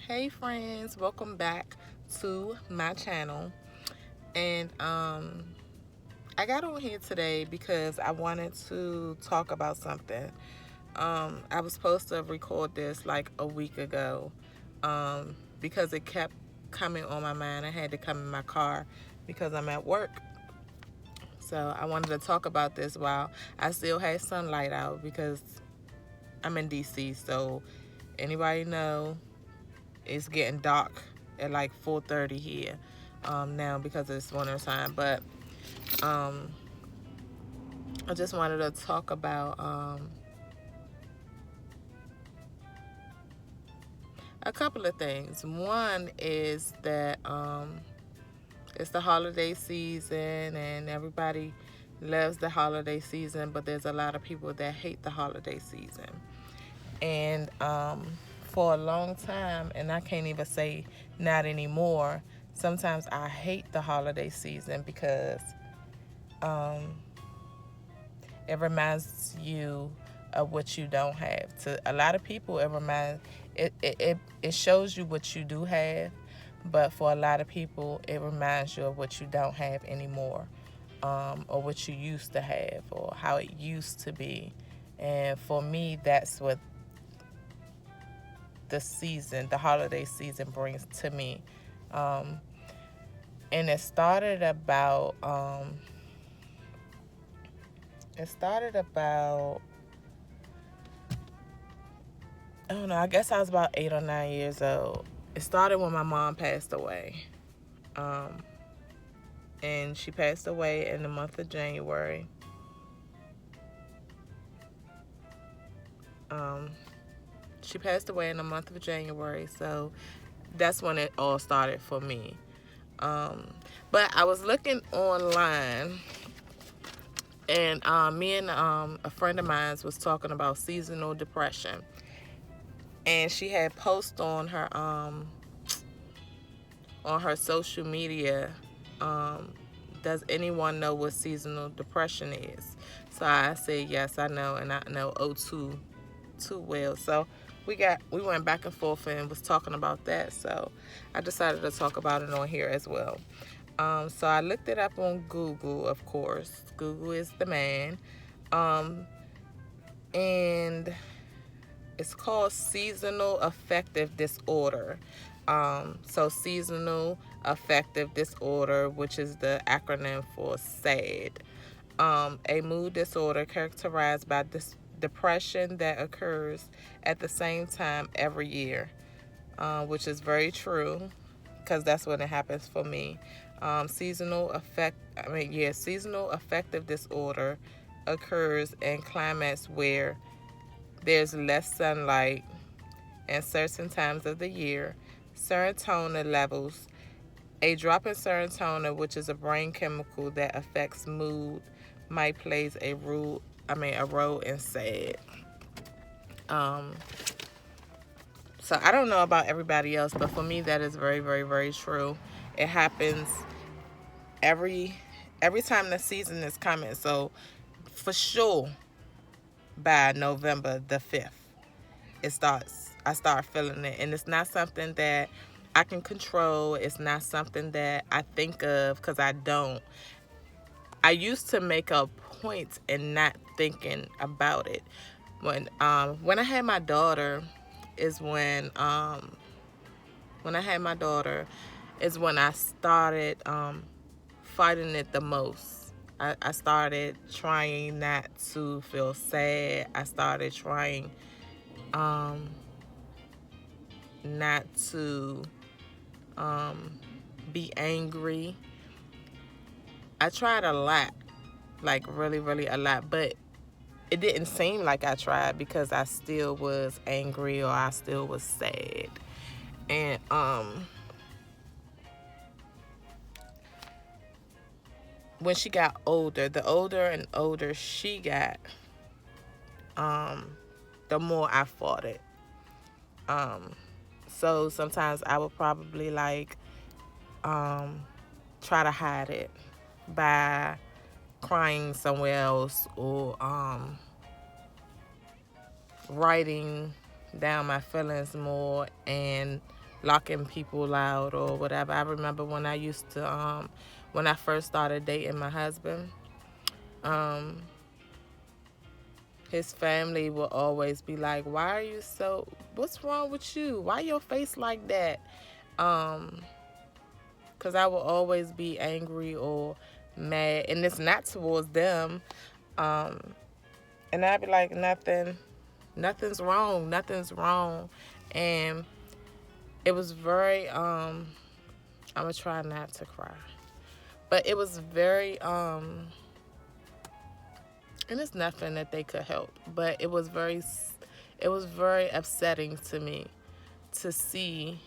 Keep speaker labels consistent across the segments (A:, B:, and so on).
A: Hey friends, welcome back to my channel. And I got on here today because I wanted to talk about something. I was supposed to record this like a week ago. Because it kept coming on my mind. I had to come in my car because I'm at work. So I wanted to talk about this while I still had sunlight out because I'm in DC. So anybody know it's getting dark at like 4:30 here now because it's winter time. But um, I just wanted to talk about a couple of things. One is that it's the holiday season and everybody loves the holiday season, but there's a lot of people that hate the holiday season. And for a long time, and I can't even say not anymore, sometimes I hate the holiday season because um, it reminds you of what you don't have. To a lot of people, it shows you what you do have, but for a lot of people, it reminds you of what you don't have anymore, or what you used to have, or how it used to be. And for me, that's what the holiday season brings to me. Um, and it started about I don't know, I guess I was about 8 or 9 years old. It started when my mom passed away. Um, and she passed away in the month of January. Um, she passed away in the month of January, so that's when it all started for me. Um, but I was looking online, and me and a friend of mine was talking about seasonal depression, and she had post on her social media. Um, does anyone know what seasonal depression is? So I said yes, I know, and I know O2 too well. So we went back and forth and was talking about that. So I decided to talk about it on here as well. So I looked it up on Google, of course. Google is the man. Um, and it's called seasonal affective disorder. So seasonal affective disorder, which is the acronym for SAD. A mood disorder characterized by depression that occurs at the same time every year, which is very true because that's when it happens for me. Seasonal affective disorder occurs in climates where there's less sunlight and certain times of the year. Serotonin levels, a drop in serotonin, which is a brain chemical that affects mood, might plays a role in SAD. Um, so I don't know about everybody else, but for me that is very, very, very true. It happens every every time the season is coming. So for sure by November the 5th, I start feeling it, and it's not something that I can control. It's not something that I think of because I don't. I used to make a point in not thinking about it. When I had my daughter is when I had my daughter is when I started fighting it the most. I started trying not to feel sad. I started trying um, not to um, be angry. I tried a lot, like really, really a lot, but it didn't seem like I tried because I still was angry or I still was sad. And when she got older, the older and older she got, um, the more I fought it. Um, so sometimes I would probably like um, try to hide it by crying somewhere else or writing down my feelings more and locking people out or whatever. I remember when I used to, when I first started dating my husband, um, his family will always be like, "Why are you so? What's wrong with you? Why your face like that?" Um, because I will always be angry or mad, and it's not towards them. Um, and I'd be like, nothing's wrong, nothing's wrong, and it was very. I'm gonna try not to cry, but it was very. And it's nothing that they could help, but it was very upsetting to me to see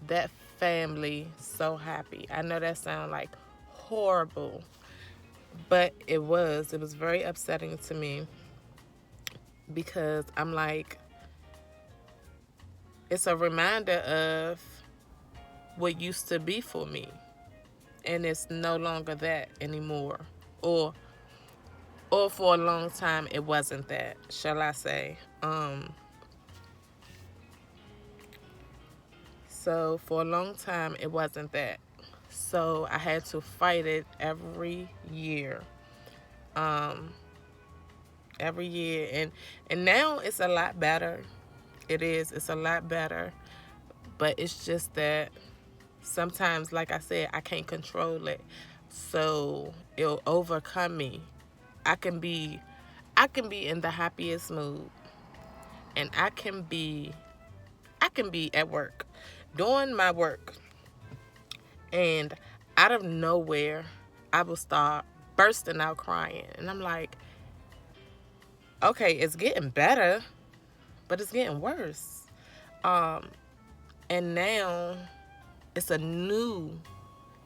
A: that family so happy. I know that sounds like horrible, but it was very upsetting to me because I'm like, it's a reminder of what used to be for me, and it's no longer that anymore, or for a long time it wasn't that, shall I say. So for a long time it wasn't that, so I had to fight it every year. um every year, and now it's a lot better. It's a lot better, but it's just that sometimes, like I said, I can't control it, so it'll overcome me. I can be i can be in the happiest mood, and I can be at work doing my work, and out of nowhere I will start bursting out crying, and I'm like, okay, it's getting better, but it's getting worse. um and now it's a new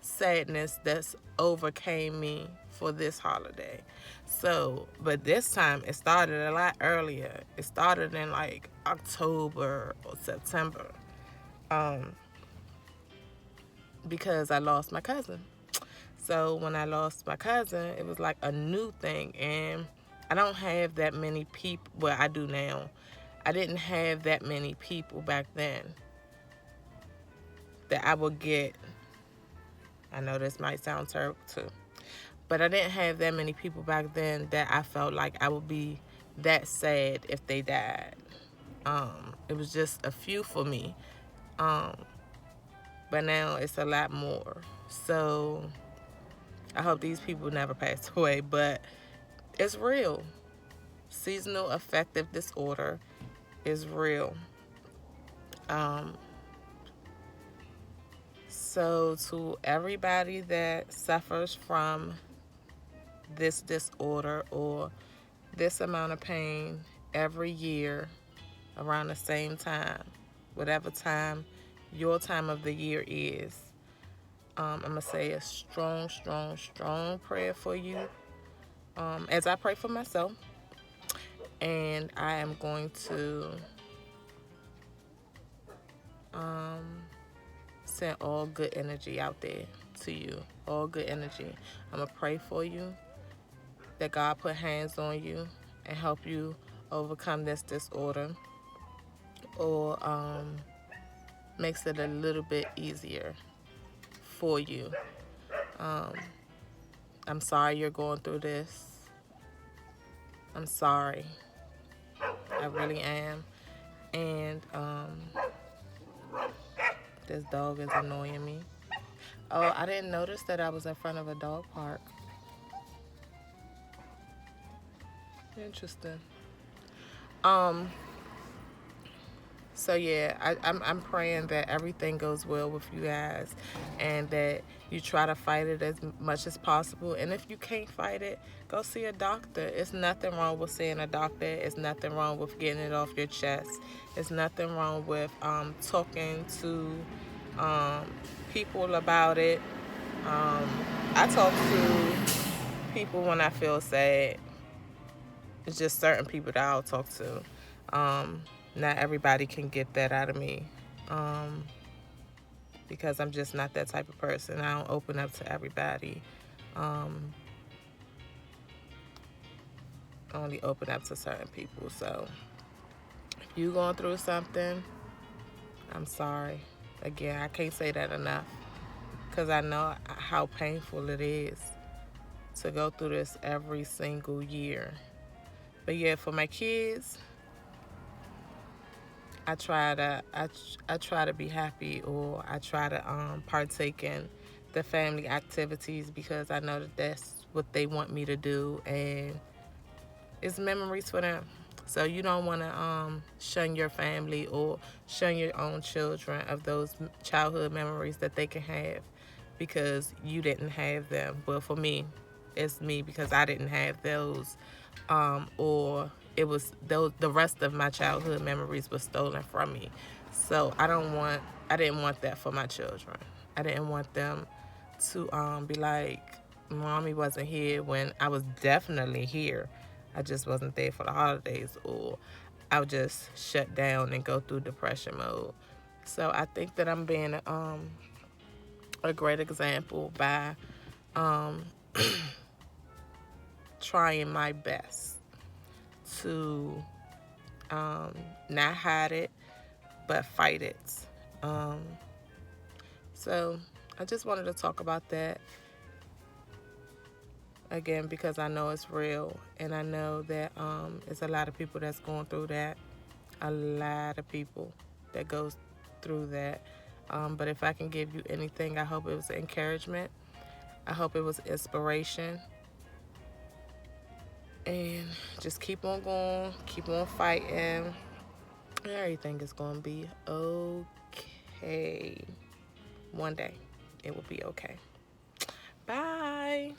A: sadness that's overcame me for this holiday. So, but this time it started a lot earlier. It started in like October or September, um, because I lost my cousin. So when I lost my cousin, it was like a new thing, and I don't have that many people. Well, I do now. I didn't have that many people back then that I would get. I know this might sound terrible too, but I didn't have that many people back then that I felt like I would be that sad if they died. It was just a few for me, um, but now it's a lot more. So I hope these people never pass away, but it's real. Seasonal affective disorder is real. Um, so to everybody that suffers from this disorder or this amount of pain every year around the same time, whatever time your time of the year is, I'm going to say a strong, strong, strong prayer for you, as I pray for myself. And I am going to um, send all good energy out there to you. All good energy. I'm going to pray for you that God put hands on you and help you overcome this disorder, or makes it a little bit easier for you. Um, I'm sorry you're going through this. I'm sorry. I really am. And this dog is annoying me. Oh, I didn't notice that I was in front of a dog park. Interesting. Um, So yeah, I'm praying that everything goes well with you guys, and that you try to fight it as much as possible. And if you can't fight it, go see a doctor. It's nothing wrong with seeing a doctor. It's nothing wrong with getting it off your chest. It's nothing wrong with talking to um, people about it. Um, I talk to people when I feel sad. It's just certain people that I'll talk to. Not everybody can get that out of me, um, because I'm just not that type of person. I don't open up to everybody. Um, I only open up to certain people. So if you're going through something, I'm sorry. Again, I can't say that enough because I know how painful it is to go through this every single year. But yeah, for my kids, I try to be happy, or I try to partake in the family activities because I know that that's what they want me to do, and it's memories for them. So you don't want to shun your family or shun your own children of those childhood memories that they can have because you didn't have them. Well, for me, it's me because I didn't have those, or it was those, the rest of my childhood memories were stolen from me. So I didn't want that for my children. I didn't want them to be like, mommy wasn't here when I was definitely here. I just wasn't there for the holidays, or I would just shut down and go through depression mode. So I think that I'm being a great example by um, trying my best to not hide it, but fight it. Um, so I just wanted to talk about that again because I know it's real, and I know that it's a lot of people that's going through that. A lot of people that goes through that. But if I can give you anything, I hope it was encouragement. I hope it was inspiration. And just keep on going, keep on fighting. Everything is going to be okay. One day, it will be okay. Bye.